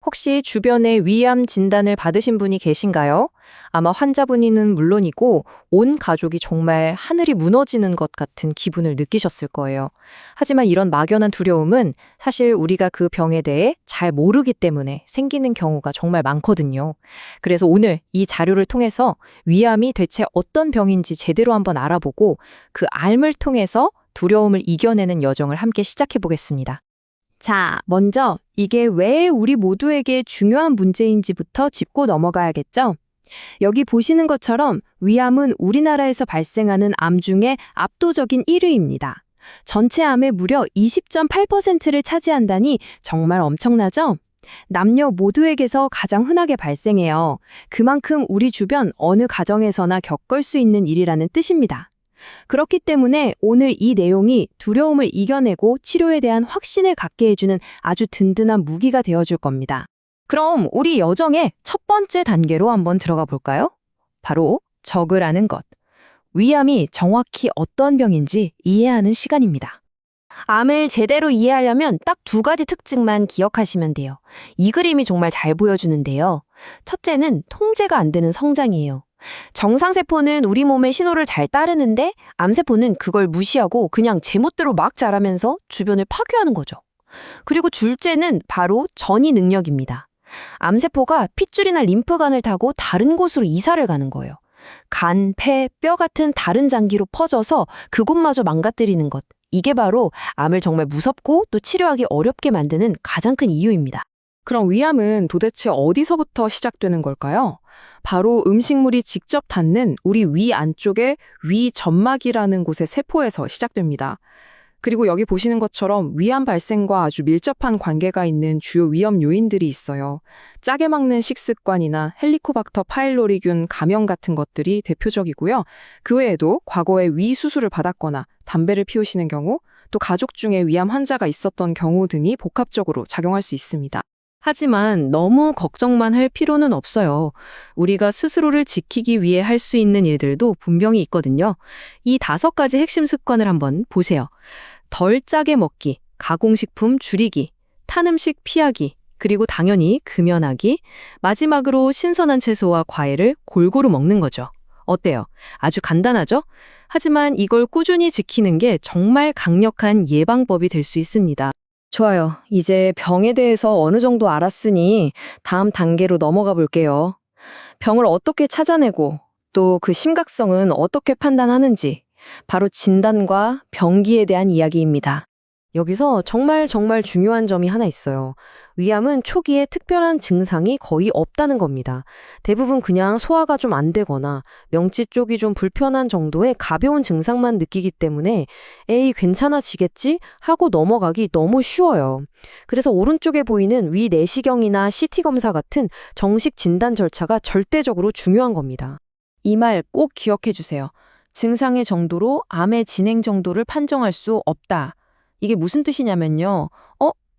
혹시 주변에 위암 진단을 받으신 분이 계신가요? 아마 환자분이는 물론이고 온 가족이 정말 하늘이 무너지는 것 같은 기분을 느끼셨을 거예요. 하지만 이런 막연한 두려움은 사실 우리가 그 병에 대해 잘 모르기 때문에 생기는 경우가 정말 많거든요. 그래서 오늘 이 자료를 통해서 위암이 대체 어떤 병인지 제대로 한번 알아보고 그 알을 통해서 두려움을 이겨내는 여정을 함께 시작해 보겠습니다. 자, 먼저 이게 왜 우리 모두에게 중요한 문제인지부터 짚고 넘어가야겠죠? 여기 보시는 것처럼 위암은 우리나라에서 발생하는 암 중에 압도적인 1위입니다. 전체 암의 무려 20.8%를 차지한다니 정말 엄청나죠? 남녀 모두에게서 가장 흔하게 발생해요. 그만큼 우리 주변 어느 가정에서나 겪을 수 있는 일이라는 뜻입니다. 그렇기 때문에 오늘 이 내용이 두려움을 이겨내고 치료에 대한 확신을 갖게 해주는 아주 든든한 무기가 되어줄 겁니다. 그럼 우리 여정의 첫 번째 단계로 한번 들어가 볼까요? 바로 적을 아는 것. 위암이 정확히 어떤 병인지 이해하는 시간입니다. 암을 제대로 이해하려면 딱 두 가지 특징만 기억하시면 돼요. 이 그림이 정말 잘 보여주는데요. 첫째는 통제가 안 되는 성장이에요. 정상세포는 우리 몸의 신호를 잘 따르는데 암세포는 그걸 무시하고 그냥 제멋대로 막 자라면서 주변을 파괴하는 거죠. 그리고 둘째는 바로 전이 능력입니다. 암세포가 핏줄이나 림프관을 타고 다른 곳으로 이사를 가는 거예요. 간, 폐, 뼈 같은 다른 장기로 퍼져서 그곳마저 망가뜨리는 것. 이게 바로 암을 정말 무섭고 또 치료하기 어렵게 만드는 가장 큰 이유입니다. 그럼 위암은 도대체 어디서부터 시작되는 걸까요? 바로 음식물이 직접 닿는 우리 위 안쪽의 위점막이라는 곳의 세포에서 시작됩니다. 그리고 여기 보시는 것처럼 위암 발생과 아주 밀접한 관계가 있는 주요 위험 요인들이 있어요. 짜게 먹는 식습관이나 헬리코박터 파일로리균 감염 같은 것들이 대표적이고요. 그 외에도 과거에 위 수술을 받았거나 담배를 피우시는 경우, 또 가족 중에 위암 환자가 있었던 경우 등이 복합적으로 작용할 수 있습니다. 하지만 너무 걱정만 할 필요는 없어요. 우리가 스스로를 지키기 위해 할 수 있는 일들도 분명히 있거든요. 이 5가지 핵심 습관을 한번 보세요. 덜 짜게 먹기, 가공식품 줄이기, 탄 음식 피하기, 그리고 당연히 금연하기, 마지막으로 신선한 채소와 과일을 골고루 먹는 거죠. 어때요? 아주 간단하죠? 하지만 이걸 꾸준히 지키는 게 정말 강력한 예방법이 될 수 있습니다. 좋아요. 이제 병에 대해서 어느 정도 알았으니 다음 단계로 넘어가 볼게요. 병을 어떻게 찾아내고 또 그 심각성은 어떻게 판단하는지 바로 진단과 병기에 대한 이야기입니다. 여기서 정말 중요한 점이 하나 있어요. 위암은 초기에 특별한 증상이 거의 없다는 겁니다. 대부분 그냥 소화가 좀 안 되거나 명치 쪽이 좀 불편한 정도의 가벼운 증상만 느끼기 때문에 에이 괜찮아지겠지 하고 넘어가기 너무 쉬워요. 그래서 오른쪽에 보이는 위 내시경이나 CT 검사 같은 정식 진단 절차가 절대적으로 중요한 겁니다. 이 말 꼭 기억해 주세요. 증상의 정도로 암의 진행 정도를 판정할 수 없다. 이게 무슨 뜻이냐면요.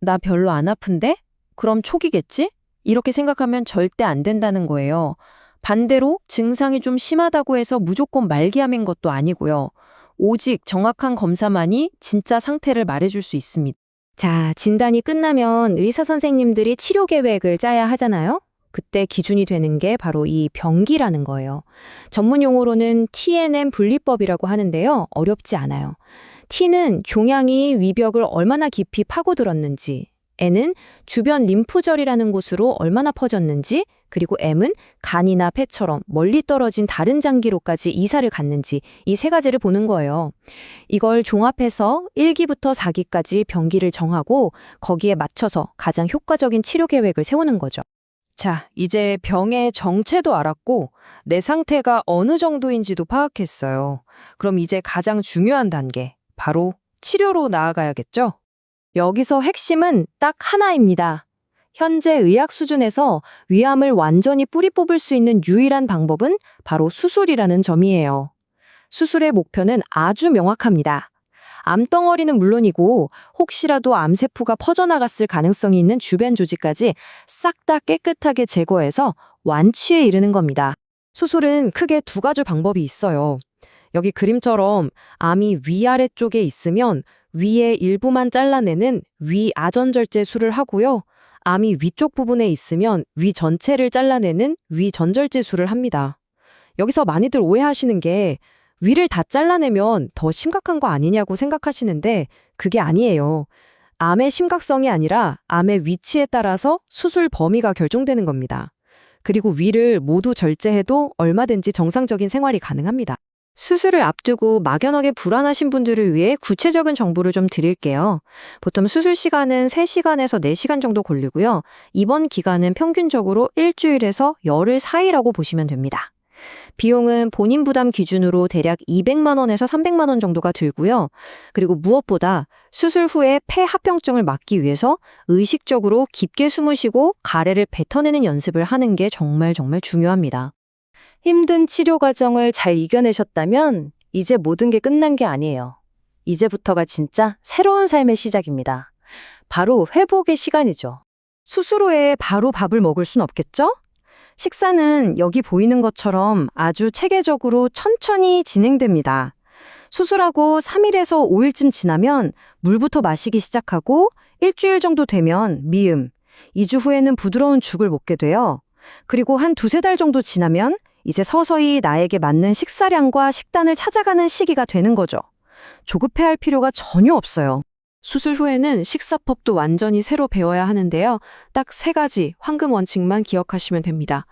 나 별로 안 아픈데? 그럼 초기겠지? 이렇게 생각하면 절대 안 된다는 거예요. 반대로 증상이 좀 심하다고 해서 무조건 말기암인 것도 아니고요. 오직 정확한 검사만이 진짜 상태를 말해줄 수 있습니다. 자, 진단이 끝나면 의사 선생님들이 치료 계획을 짜야 하잖아요. 그때 기준이 되는 게 바로 이 병기라는 거예요. 전문 용어로는 TNM 분리법이라고 하는데요. 어렵지 않아요. T는 종양이 위벽을 얼마나 깊이 파고들었는지, N은 주변 림프절이라는 곳으로 얼마나 퍼졌는지, 그리고 M은 간이나 폐처럼 멀리 떨어진 다른 장기로까지 이사를 갔는지 이 3가지를 보는 거예요. 이걸 종합해서 1기부터 4기까지 병기를 정하고 거기에 맞춰서 가장 효과적인 치료 계획을 세우는 거죠. 자, 이제 병의 정체도 알았고 내 상태가 어느 정도인지도 파악했어요. 그럼 이제 가장 중요한 단계, 바로 치료로 나아가야겠죠? 여기서 핵심은 딱 하나입니다. 현재 의학 수준에서 위암을 완전히 뿌리 뽑을 수 있는 유일한 방법은 바로 수술이라는 점이에요. 수술의 목표는 아주 명확합니다. 암덩어리는 물론이고 혹시라도 암세포가 퍼져나갔을 가능성이 있는 주변 조직까지 싹 다 깨끗하게 제거해서 완치에 이르는 겁니다. 수술은 크게 2가지 방법이 있어요. 여기 그림처럼 암이 위아래쪽에 있으면 위의 일부만 잘라내는 위아전절제술을 하고요. 암이 위쪽 부분에 있으면 위 전체를 잘라내는 위전절제술을 합니다. 여기서 많이들 오해하시는 게 위를 다 잘라내면 더 심각한 거 아니냐고 생각하시는데 그게 아니에요. 암의 심각성이 아니라 암의 위치에 따라서 수술 범위가 결정되는 겁니다. 그리고 위를 모두 절제해도 얼마든지 정상적인 생활이 가능합니다. 수술을 앞두고 막연하게 불안하신 분들을 위해 구체적인 정보를 좀 드릴게요. 보통 수술 시간은 3시간에서 4시간 정도 걸리고요. 입원 기간은 평균적으로 일주일에서 열흘 사이라고 보시면 됩니다. 비용은 본인 부담 기준으로 대략 200만 원에서 300만 원 정도가 들고요. 그리고 무엇보다 수술 후에 폐합병증을 막기 위해서 의식적으로 깊게 숨을 쉬고 가래를 뱉어내는 연습을 하는 게 정말 중요합니다. 힘든 치료 과정을 잘 이겨내셨다면 이제 모든 게 끝난 게 아니에요. 이제부터가 진짜 새로운 삶의 시작입니다. 바로 회복의 시간이죠. 수술 후에 바로 밥을 먹을 순 없겠죠? 식사는 여기 보이는 것처럼 아주 체계적으로 천천히 진행됩니다. 수술하고 3일에서 5일쯤 지나면 물부터 마시기 시작하고 일주일 정도 되면 미음, 2주 후에는 부드러운 죽을 먹게 돼요. 그리고 한 2-3달 정도 지나면 이제 서서히 나에게 맞는 식사량과 식단을 찾아가는 시기가 되는 거죠. 조급해할 필요가 전혀 없어요. 수술 후에는 식사법도 완전히 새로 배워야 하는데요. 딱 3가지 황금 원칙만 기억하시면 됩니다.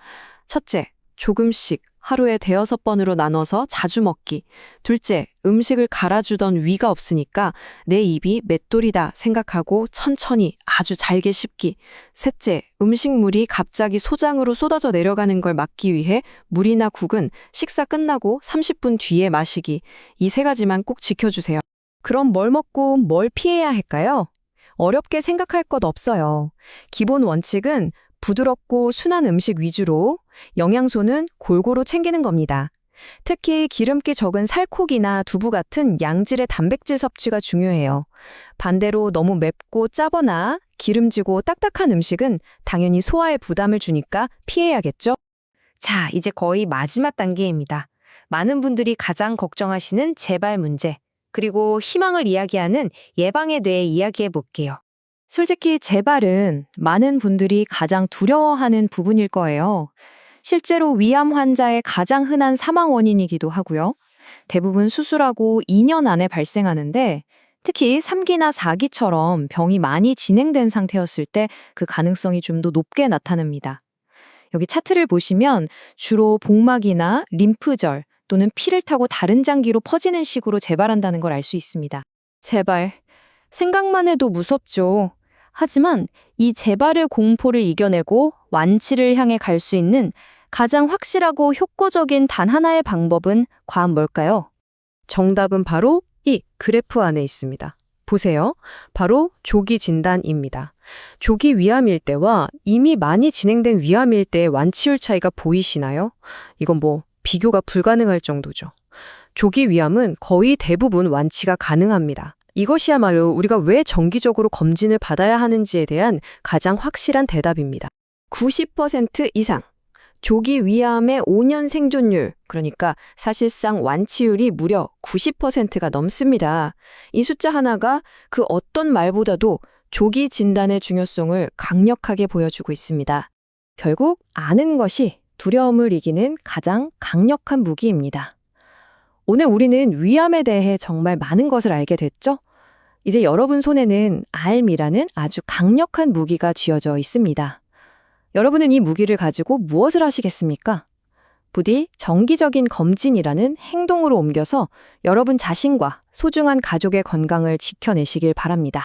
첫째, 조금씩 하루에 5번으로 나눠서 자주 먹기. 둘째, 음식을 갈아주던 위가 없으니까 내 입이 맷돌이다 생각하고 천천히 아주 잘게 씹기. 셋째, 음식물이 갑자기 소장으로 쏟아져 내려가는 걸 막기 위해 물이나 국은 식사 끝나고 30분 뒤에 마시기. 이 3가지만 꼭 지켜주세요. 그럼 뭘 먹고 뭘 피해야 할까요? 어렵게 생각할 것 없어요. 기본 원칙은 부드럽고 순한 음식 위주로 영양소는 골고루 챙기는 겁니다. 특히 기름기 적은 살코기나 두부 같은 양질의 단백질 섭취가 중요해요. 반대로 너무 맵고 짜거나 기름지고 딱딱한 음식은 당연히 소화에 부담을 주니까 피해야겠죠? 자, 이제 거의 마지막 단계입니다. 많은 분들이 가장 걱정하시는 재발 문제, 그리고 희망을 이야기하는 예방에 대해 이야기해 볼게요. 솔직히 재발은 많은 분들이 가장 두려워하는 부분일 거예요. 실제로 위암 환자의 가장 흔한 사망 원인이기도 하고요. 대부분 수술하고 2년 안에 발생하는데 특히 3기나 4기처럼 병이 많이 진행된 상태였을 때 그 가능성이 좀 더 높게 나타납니다. 여기 차트를 보시면 주로 복막이나 림프절 또는 피를 타고 다른 장기로 퍼지는 식으로 재발한다는 걸 알 수 있습니다. 재발. 생각만 해도 무섭죠. 하지만 이 재발의 공포를 이겨내고 완치를 향해 갈 수 있는 가장 확실하고 효과적인 단 하나의 방법은 과연 뭘까요? 정답은 바로 이 그래프 안에 있습니다. 보세요. 바로 조기 진단입니다. 조기 위암일 때와 이미 많이 진행된 위암일 때의 완치율 차이가 보이시나요? 이건 비교가 불가능할 정도죠. 조기 위암은 거의 대부분 완치가 가능합니다. 이것이야말로 우리가 왜 정기적으로 검진을 받아야 하는지에 대한 가장 확실한 대답입니다. 90% 이상. 조기 위암의 5년 생존율, 그러니까 사실상 완치율이 무려 90%가 넘습니다. 이 숫자 하나가 그 어떤 말보다도 조기 진단의 중요성을 강력하게 보여주고 있습니다. 결국 아는 것이 두려움을 이기는 가장 강력한 무기입니다. 오늘 우리는 위암에 대해 정말 많은 것을 알게 됐죠? 이제 여러분 손에는 알미라는 아주 강력한 무기가 쥐어져 있습니다. 여러분은 이 무기를 가지고 무엇을 하시겠습니까? 부디 정기적인 검진이라는 행동으로 옮겨서 여러분 자신과 소중한 가족의 건강을 지켜내시길 바랍니다.